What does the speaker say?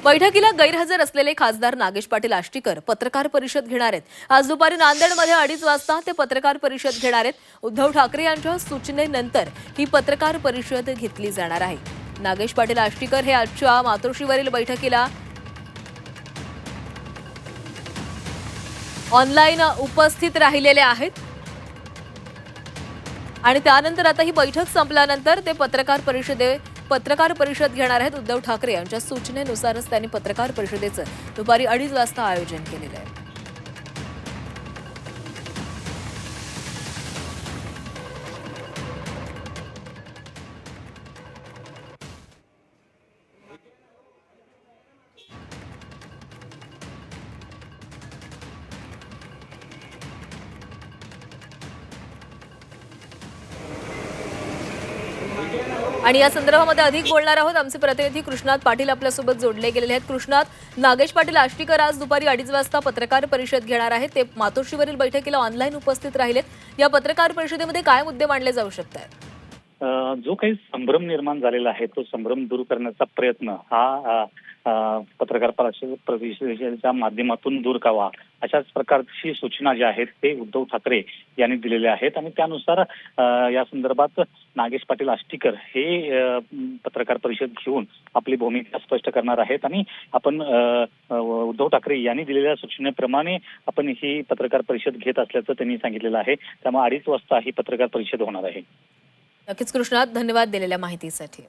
बैठकीला गैरहजर असलेले खासदार नागेश पाटील आष्टीकर पत्रकार परिषद घेणार आहेत। आज दुपारी नांदेडमध्ये 2:30 वाजता ते पत्रकार परिषद घेणार आहेत। उद्धव ठाकरे यांच्या सूचनेनंतर ही पत्रकार परिषद घेतली जाणार आहे। नागेश पाटील आष्टीकर हे आजच्या मातोश्रीवरील बैठकीला ऑनलाईन उपस्थित राहिलेले आहेत आणि त्यानंतर आता ही बैठक संपल्यानंतर ते पत्रकार परिषद घेणार आहेत। उद्धव ठाकरे यांच्या सूचनेनुसारच त्यांनी पत्रकार परिषदेचं दुपारी 2:30 वाजता आयोजन केलेलं आहे। आणि या संदर्भामध्ये अधिक बोलणार आहोत। आमचे प्रतिनिधी कृष्णात पाटील आपल्यासोबत जोडले गेलेले आहेत। कृष्णात, नागेश पाटील आष्टीकर आज दुपारी 2:30 वाजता पत्रकार परिषद घेणार आहेत। ते मातोश्रीवरील बैठकीला ऑनलाईन उपस्थित राहिलेत। या पत्रकार परिषदेमध्ये काय मुद्दे मांडले जाऊ शकतात? जो काही संभ्रम निर्माण झालेला आहे तो संभ्रम दूर करण्याचा प्रयत्न हा पत्रकार परिषदेच्या माध्यमातून दूर करावा, अशाच प्रकारची सूचना जी आहेत ते उद्धव ठाकरे यांनी दिलेल्या आहेत आणि त्यानुसार या संदर्भात नागेश पाटील आष्टीकर हे पत्रकार परिषद घेऊन आपली भूमिका स्पष्ट करणार आहेत आणि आपण उद्धव ठाकरे यांनी दिलेल्या सूचनेप्रमाणे आपण ही पत्रकार परिषद घेत असल्याचं त्यांनी सांगितलेलं आहे। त्यामुळे 2:30 वाजता ही पत्रकार परिषद होणार आहे। नक्कीच कृष्णात, धन्यवाद दिलेल्या माहितीसाठी।